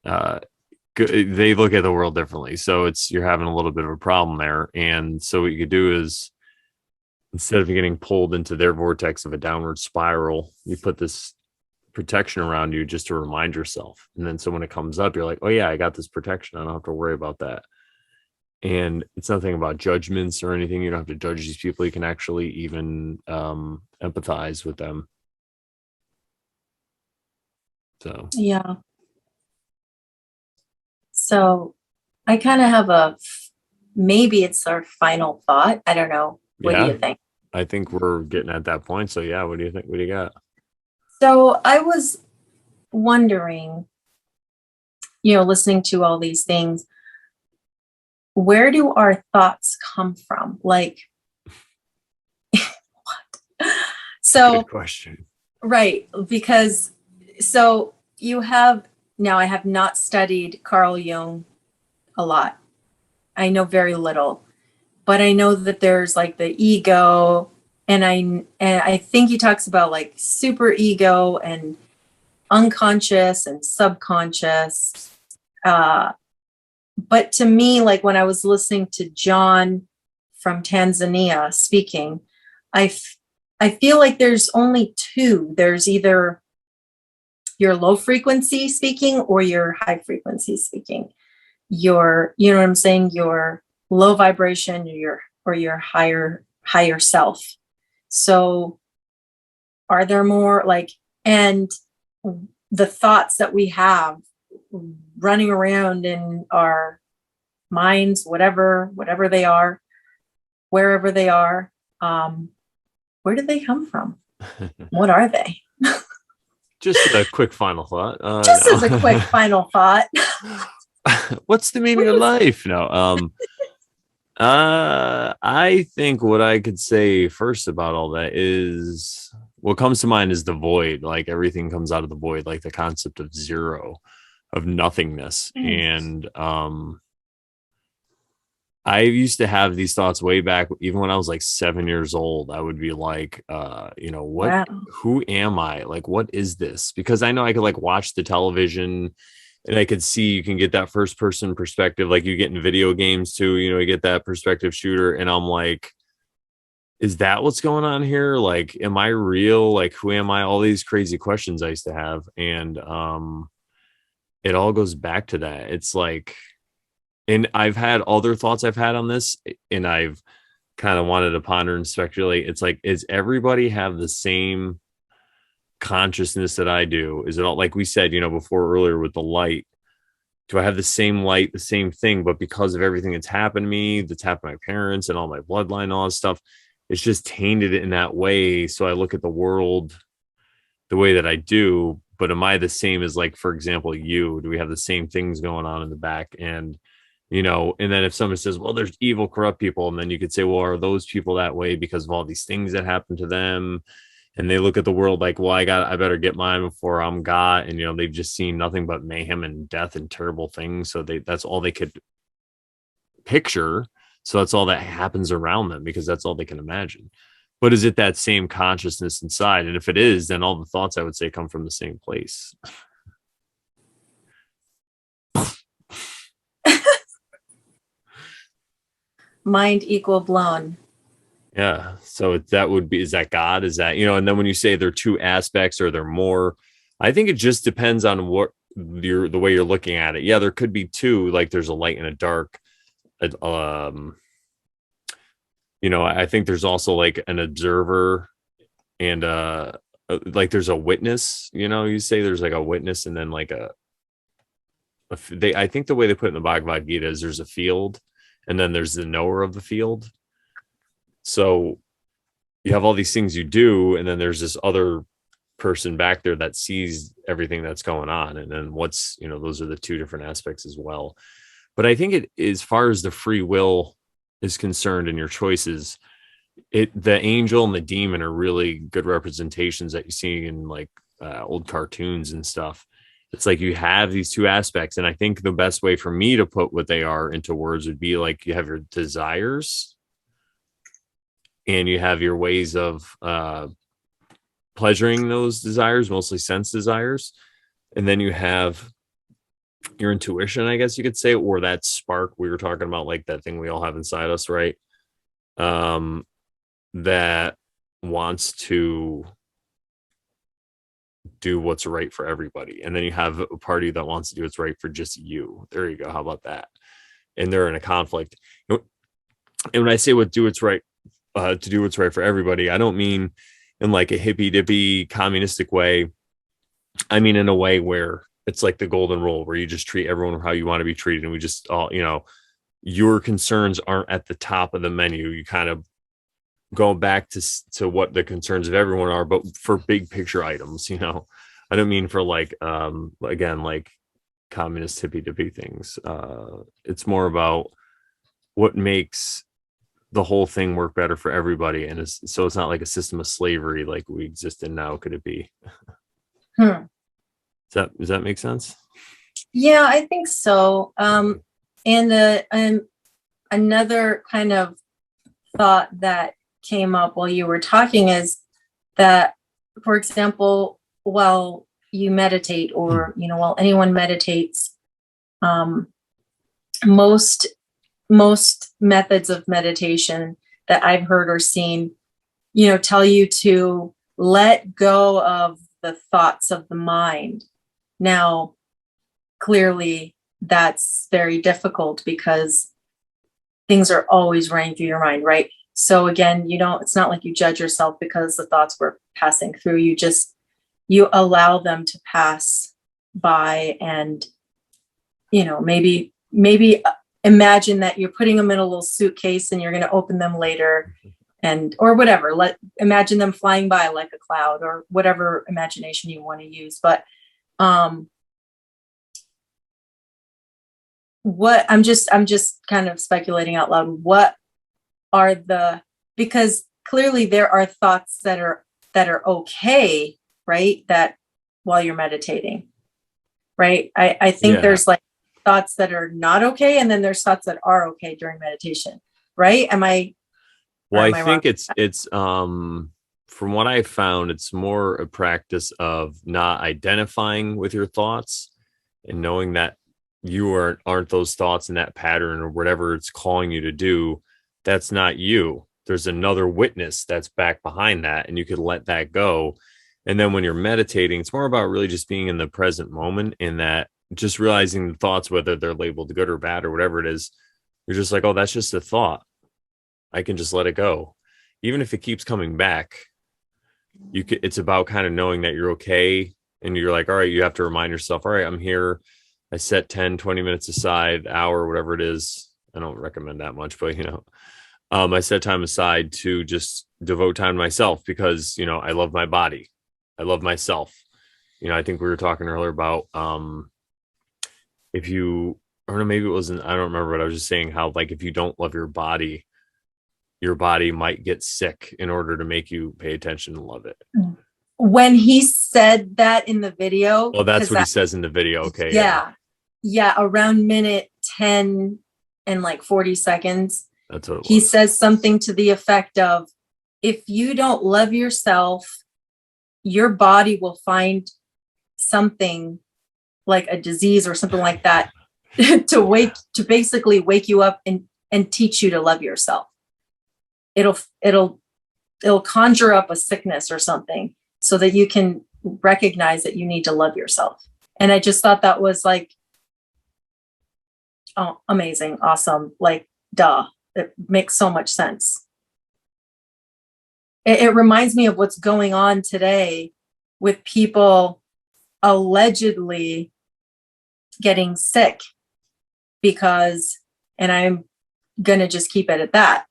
they look at the world differently. So you're having a little bit of a problem there. And so what you could do is, instead of getting pulled into their vortex of a downward spiral, you put this protection around you just to remind yourself. And then so when it comes up, you're like, oh yeah, I got this protection. I don't have to worry about that. And it's nothing about judgments or anything. You don't have to judge these people. You can actually even empathize with them. So yeah. So I kind of have maybe it's our final thought. I don't know. What do you think? I think we're getting at that point. So yeah, what do you think? What do you got? So I was wondering, listening to all these things, where do our thoughts come from? Like, what? So, good question. Right. Because, so I have not studied Carl Jung a lot. I know very little, but I know that there's like the ego, and I think he talks about like super ego and unconscious and subconscious. But to me, like when I was listening to John from Tanzania speaking, I feel like there's only two. There's either your low frequency speaking or your high frequency speaking. Your, you know what I'm saying? Your low vibration or your higher self. So are there more like, and the thoughts that we have running around in our minds, whatever they are, wherever they are, where did they come from? What are they? Just a quick final thought. Just as a quick final thought. What's the meaning of life? No. I think what I could say first about all that is what comes to mind is the void. Like everything comes out of the void, like the concept of zero, of nothingness. And I used to have these thoughts way back, even when I was like 7 years old. I would be like, who am I? Like, what is this? Because I know I could like watch the television and I could see you can get that first person perspective, like you get in video games too, you get that perspective shooter. And I'm like, is that what's going on here? Like, am I real? Like, who am I? All these crazy questions I used to have. And it all goes back to that. It's like, and I've had other thoughts I've had on this, and I've kind of wanted to ponder and speculate. It's like, is everybody have the same consciousness that I do? Is it all like we said, before earlier with the light? Do I have the same light, the same thing, but because of everything that's happened to me, that's happened to my parents and all my bloodline, and all this stuff, it's just tainted in that way. So I look at the world the way that I do, but am I the same as, like, for example, you? Do we have the same things going on in the back? And and then if someone says, well, there's evil, corrupt people, and then you could say, well, are those people that way because of all these things that happen to them? And they look at the world like, well, I better get mine before I'm got. And, they've just seen nothing but mayhem and death and terrible things. So that's all they could picture. So that's all that happens around them because that's all they can imagine. But is it that same consciousness inside? And if it is, then all the thoughts I would say come from the same place. Mind equal blown. Yeah. So that would be, is that God? Is that, and then when you say there are two aspects or there are more, I think it just depends on what the way you're looking at it. Yeah, there could be two, like there's a light and a dark. I think there's also like an observer and like there's a witness, you say there's like a witness and then like I think the way they put it in the Bhagavad Gita is there's a field and then there's the knower of the field. So you have all these things you do, and then there's this other person back there that sees everything that's going on. And then those are the two different aspects as well. But I think as far as the free will is concerned and your choices, the angel and the demon are really good representations that you see in like old cartoons and stuff. It's like you have these two aspects. And I think the best way for me to put what they are into words would be like you have your desires and you have your ways of pleasuring those desires, mostly sense desires. And then you have your intuition, I guess you could say, or that spark we were talking about, like that thing we all have inside us, right? That wants to do what's right for everybody. And then you have a party that wants to do what's right for just you. There you go. How about that? And they're in a conflict. And when I say to do what's right for everybody, I don't mean in like a hippy dippy communistic way. I mean in a way where it's like the golden rule, where you just treat everyone how you want to be treated, and we just all, your concerns aren't at the top of the menu. You kind of go back to what the concerns of everyone are, but for big picture items. I don't mean for like again, like communist hippy dippy things. It's more about what makes the whole thing work better for everybody, and so it's not like a system of slavery like we exist in now. Could it be? Does that make sense? Yeah, I think so. And another kind of thought that came up while you were talking is that, for example, while you meditate, or while anyone meditates, most methods of meditation that I've heard or seen, tell you to let go of the thoughts of the mind. Now, clearly, that's very difficult because things are always running through your mind, right? So again, it's not like you judge yourself because the thoughts were passing through. You allow them to pass by, and, maybe imagine that you're putting them in a little suitcase and you're going to open them later, or whatever. Imagine them flying by like a cloud, or whatever imagination you want to use. But I'm just kind of speculating out loud. What are because clearly there are thoughts that are okay, right? That while you're meditating, right? I think there's like thoughts that are not okay, and then there's thoughts that are okay during meditation, right? Well, I think it's from what I found, it's more a practice of not identifying with your thoughts and knowing that you aren't those thoughts in that pattern or whatever it's calling you to do. That's not you. There's another witness that's back behind that, and you could let that go. And then when you're meditating, it's more about really just being in the present moment, in that just realizing the thoughts, whether they're labeled good or bad or whatever it is, you're just like, oh, that's just a thought. I can just let it go. Even if it keeps coming back, it's about kind of knowing that you're okay. And you're like, all right, you have to remind yourself, all right, I'm here. I set 10, 20 minutes aside, hour, whatever it is. I don't recommend that much, but I set time aside to just devote time to myself because, I love my body. I love myself. I think we were talking earlier about if you, or no, maybe it wasn't, I don't remember, but I was just saying how, like, if you don't love your body might get sick in order to make you pay attention and love it. When he said that in the video. Oh, that's what he says in the video. Okay. Yeah. Around minute 10 and like 40 seconds. That's what he says something to the effect of, if you don't love yourself, your body will find something like a disease or something like that to basically wake you up and teach you to love yourself. It'll conjure up a sickness or something so that you can recognize that you need to love yourself. And I just thought that was like, oh, amazing, awesome, like, duh. It makes so much sense. It reminds me of what's going on today with people allegedly getting sick because, and I'm going to just keep it at that,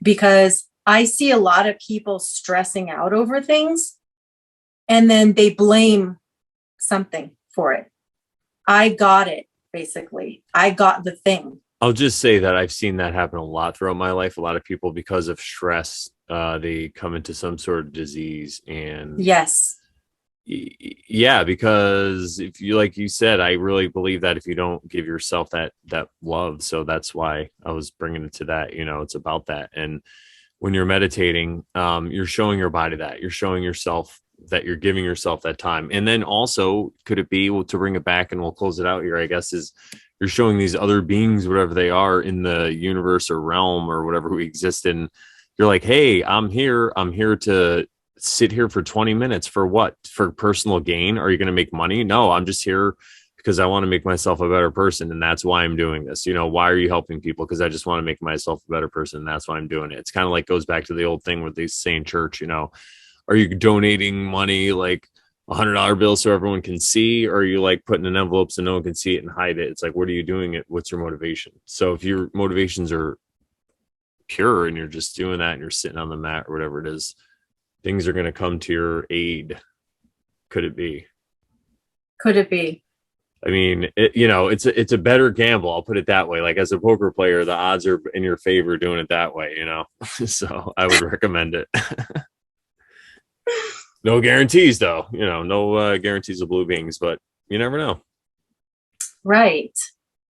because I see a lot of people stressing out over things and then they blame something for it. I got it, basically. I got the thing. I'll just say that I've seen that happen a lot throughout my life. A lot of people, because of stress, they come into some sort of disease. And yes, yeah, because if you, like you said, I really believe that if you don't give yourself that love, so that's why I was bringing it to that. It's about that. And when you're meditating, you're showing your body that you're showing yourself that you're giving yourself that time. And then also, could it be, to bring it back, and we'll close it out here, I guess, is you're showing these other beings, whatever they are in the universe or realm or whatever we exist in. You're like, hey, I'm here to sit here for 20 minutes for what? For personal gain? Are you going to make money? No, I'm just here because I want to make myself a better person. And that's why I'm doing this. Why are you helping people? Because I just want to make myself a better person. And that's why I'm doing it. It's kind of like goes back to the old thing with the same church, are you donating money, like $100 bill so everyone can see, or are you like putting in envelopes so no one can see it and hide it? It's like, what are you doing it? What's your motivation? So if your motivations are pure and you're just doing that and you're sitting on the mat or whatever it is, things are going to come to your aid. Could it be? I mean, it's a better gamble. I'll put it that way. Like, as a poker player, the odds are in your favor doing it that way, so I would recommend it. No guarantees, though. No guarantees of blue beings, but you never know. Right.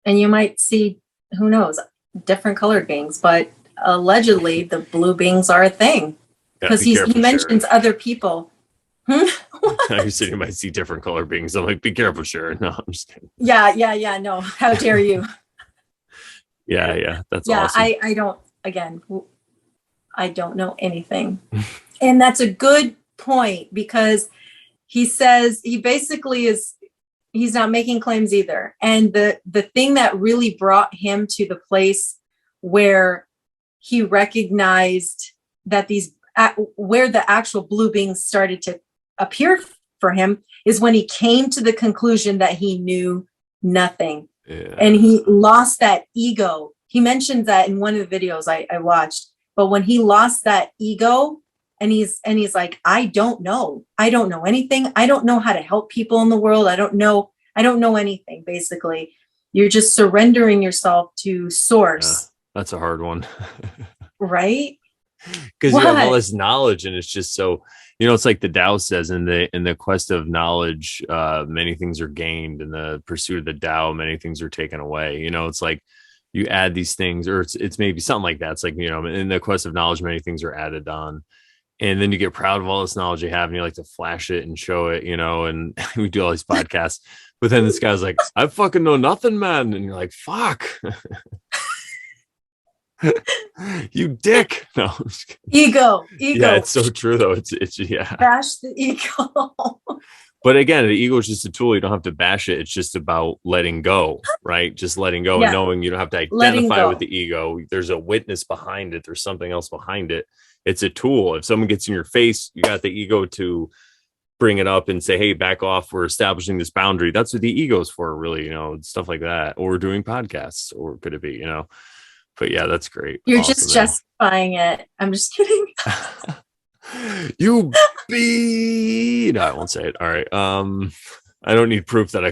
And you might see, who knows, different colored beings, but allegedly the blue beings are a thing, because he mentions other people. You said you might see different colored beings. I'm like, be careful, Sharon. No, I'm just kidding. Yeah. No, how dare you? Yeah. That's awesome. I don't know anything. And that's a good point, because he says he basically is, he's not making claims either. And the thing that really brought him to the place where he recognized that where the actual blue beings started to appear for him is when he came to the conclusion that he knew nothing. Yeah. And he lost that ego. He mentioned that in one of the videos I watched, but when he lost that ego and he's like, I don't know anything. I don't know how to help people in the world. I don't know anything. Basically, you're just surrendering yourself to source. Yeah, that's a hard one. Right? Because you have all this knowledge, and it's just so, it's like the Tao says, in the quest of knowledge, many things are gained. In the pursuit of the Tao, many things are taken away. It's like you add these things, or it's maybe something like that. It's like, in the quest of knowledge, many things are added on. And then you get proud of all this knowledge you have, and you like to flash it and show it, and we do all these podcasts. But then this guy's like, I fucking know nothing, man. And you're like, fuck. You dick. No. Ego. Yeah, it's so true though. It's yeah. Bash the ego. But again, the ego is just a tool. You don't have to bash it. It's just about letting go, right? Just letting go and knowing you don't have to identify with the ego. There's a witness behind it. There's something else behind it. It's a tool. If someone gets in your face, you got the ego to bring it up and say, hey, back off. We're establishing this boundary. That's what the ego's for, really, stuff like that. Or we're doing podcasts, or could it be, But yeah, that's great. You're awesome, just justifying it. I'm just kidding. You be. No, I won't say it. All right. I don't need proof that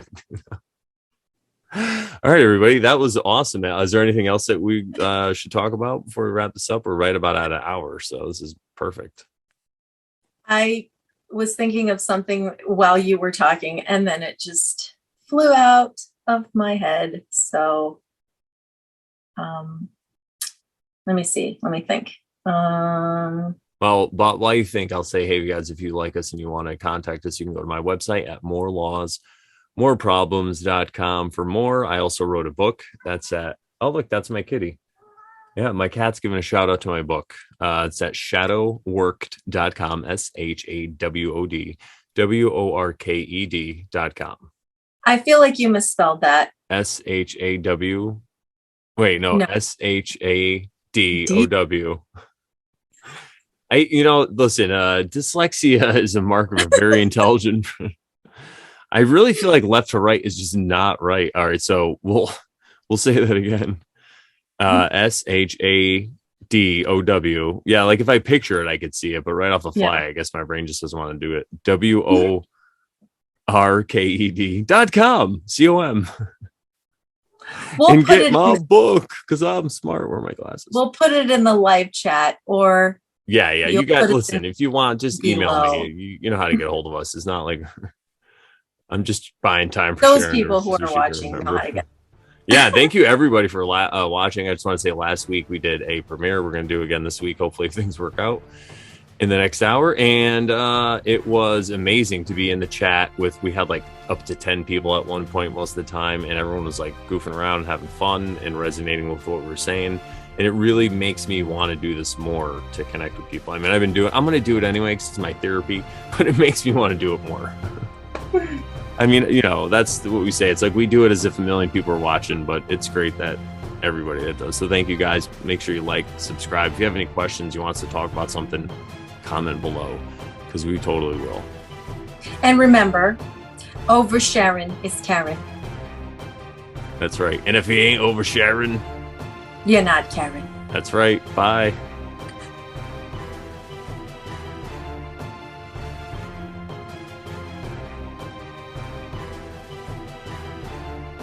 All right, everybody. That was awesome. Is there anything else that we should talk about before we wrap this up? We're right about at an hour, so this is perfect. I was thinking of something while you were talking, and then it just flew out of my head. So, let me see. Let me think. Well, but while you think, I'll say, hey, guys, if you like us and you want to contact us, you can go to my website at morelawsmoreproblems.com for more. I also wrote a book. That's at, oh, look, that's my kitty. Yeah, my cat's giving a shout out to my book. It's at shadowworked.com, SHADOWORKED.com. I feel like you misspelled that. SHAW. Wait, no. SHADOW. Listen, dyslexia is a mark of a very intelligent. I really feel like left to right is just not right. All right, so we'll say that again. SHADOW. Yeah, like if I picture it, I could see it, but right off the fly, I guess my brain just doesn't want to do it. WORKED.com. COM. And get my book because I'm smart. Wear my glasses. We'll put it in the live chat, or yeah. You guys listen. If you want, just email me. You know how to get a hold of us. It's not like I'm just buying time for those Sharon people who are watching. Know how to get. Yeah, thank you everybody for watching. I just want to say last week we did a premiere. We're going to do again this week. Hopefully things work out in the next hour. And it was amazing to be in the chat with, we had like up to 10 people at one point most of the time. And everyone was like goofing around, having fun and resonating with what we were saying. And it really makes me want to do this more to connect with people. I mean, I'm going to do it anyway because it's my therapy, but it makes me want to do it more. I mean, that's what we say. It's like we do it as if a million people are watching, but it's great that everybody that does. So thank you guys. Make sure you like, subscribe. If you have any questions, you want us to talk about something, comment below because we totally will. And remember, over Sharon is Karen. That's right. And if he ain't over Sharon, you're not Karen. That's right. Bye.